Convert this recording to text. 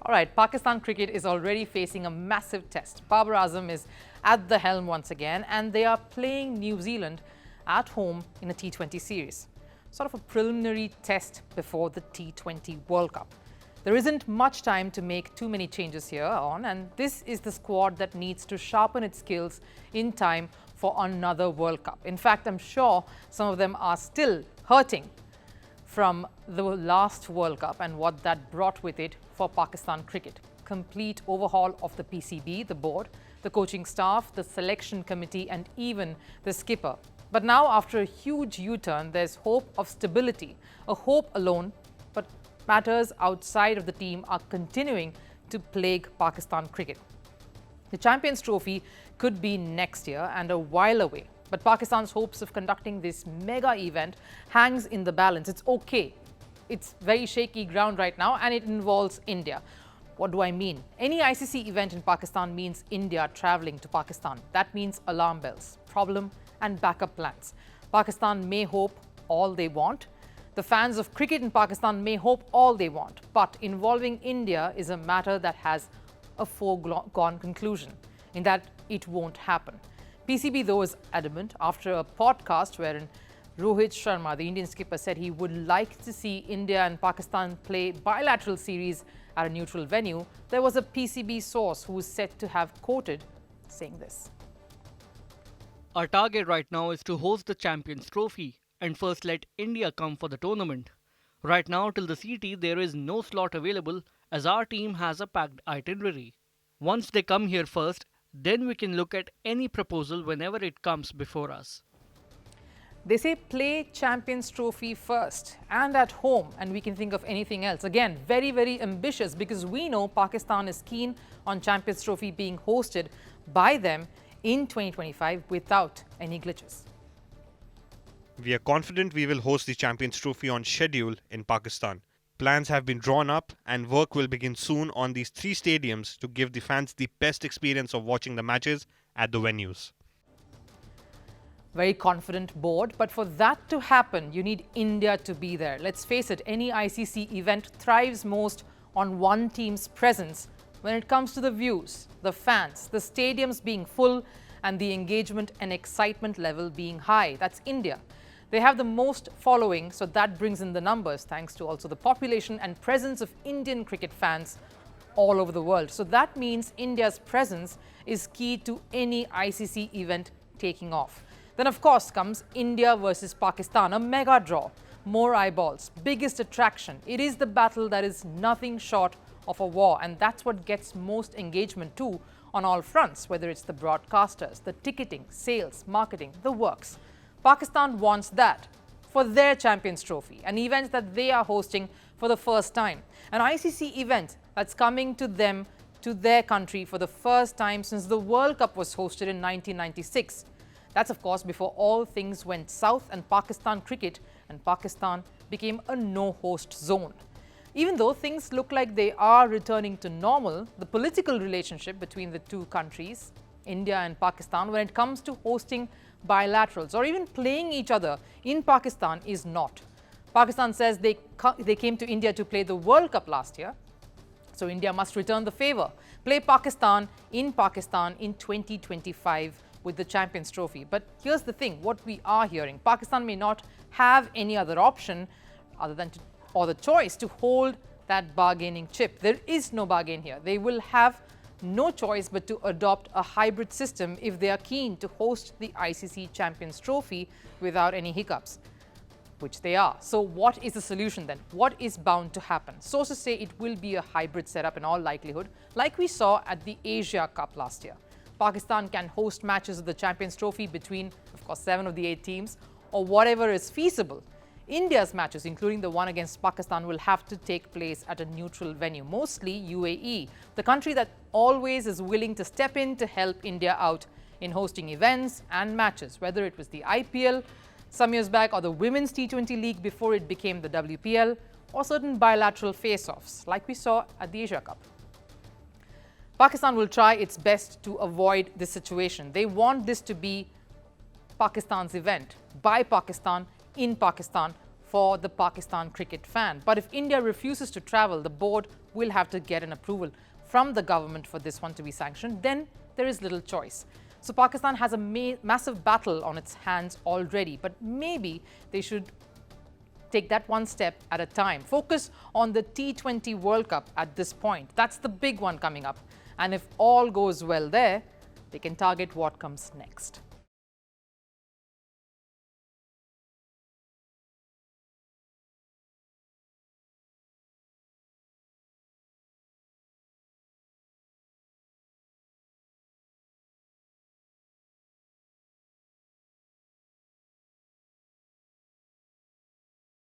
All right, Pakistan cricket is already facing a massive test. Babar Azam is at the helm once again, and they are playing New Zealand at home in a T20 series. Sort of a preliminary test before the T20 World Cup. There isn't much time to make too many changes here on, and this is the squad that needs to sharpen its skills in time for another World Cup. In fact, I'm sure some of them are still hurting from the last World Cup and what that brought with it for Pakistan cricket. Complete overhaul of the PCB, the board, the coaching staff, the selection committee, and even the skipper. But now, after a huge U-turn, there's hope of stability, a hope alone, but matters outside of the team are continuing to plague Pakistan cricket. The Champions Trophy could be next year and a while away. But Pakistan's hopes of conducting this mega event hangs in the balance. It's okay. It's very shaky ground right now, and it involves India. What do I mean? Any ICC event in Pakistan means India traveling to Pakistan. That means alarm bells, problem and backup plans. Pakistan may hope all they want. The fans of cricket in Pakistan may hope all they want. But involving India is a matter that has a foregone conclusion, in that it won't happen. PCB, though, is adamant after a podcast wherein Rohit Sharma, the Indian skipper, said he would like to see India and Pakistan play bilateral series at a neutral venue. There was a PCB source who was said to have quoted saying this. Our target right now is to host the Champions Trophy and first let India come for the tournament. Right now, till the CT, there is no slot available as our team has a packed itinerary. Once they come here first, then we can look at any proposal whenever it comes before us. They say play Champions Trophy first and at home, and we can think of anything else. Again, very, very ambitious, because we know Pakistan is keen on Champions Trophy being hosted by them in 2025 without any glitches. We are confident we will host the Champions Trophy on schedule in Pakistan. Plans have been drawn up and work will begin soon on these 3 stadiums to give the fans the best experience of watching the matches at the venues. Very confident board, but for that to happen, you need India to be there. Let's face it, any ICC event thrives most on one team's presence when it comes to the views, the fans, the stadiums being full, and the engagement and excitement level being high. That's India. They have the most following, so that brings in the numbers, thanks to also the population and presence of Indian cricket fans all over the world. So that means India's presence is key to any ICC event taking off. Then, of course, comes India versus Pakistan, a mega draw, more eyeballs, biggest attraction. It is the battle that is nothing short of a war, and that's what gets most engagement too on all fronts, whether it's the broadcasters, the ticketing, sales, marketing, the works. Pakistan wants that for their Champions Trophy, an event that they are hosting for the first time. An ICC event that's coming to them, to their country for the first time since the World Cup was hosted in 1996. That's, of course, before all things went south and Pakistan cricket and Pakistan became a no-host zone. Even though things look like they are returning to normal, the political relationship between the two countries, India and Pakistan, when it comes to hosting bilaterals or even playing each other in Pakistan is not. Pakistan says they came to India to play the World Cup last year, so India must return the favor, play Pakistan in 2025 with the Champions Trophy. But here's the thing, what we are hearing, Pakistan may not have any other option other than or the choice to hold that bargaining chip. There is no bargain here. They will have no choice but to adopt a hybrid system if they are keen to host the ICC Champions Trophy without any hiccups, which they are. So what is the solution then? What is bound to happen? Sources say it will be a hybrid setup in all likelihood, like we saw at the Asia Cup last year. Pakistan can host matches of the Champions Trophy between, of course, 7 of the 8 teams, or whatever is feasible. India's matches, including the one against Pakistan, will have to take place at a neutral venue, mostly UAE, the country that always is willing to step in to help India out in hosting events and matches, whether it was the IPL some years back or the Women's T20 League before it became the WPL, or certain bilateral face-offs like we saw at the Asia Cup. Pakistan will try its best to avoid this situation. They want this to be Pakistan's event, by Pakistan, in Pakistan, for the Pakistan cricket fan. But if India refuses to travel, the board will have to get an approval from the government for this one to be sanctioned. Then there is little choice. So Pakistan has a massive battle on its hands already, but maybe they should take that one step at a time. Focus on the T20 World Cup at this point. That's the big one coming up. And if all goes well there, they can target what comes next.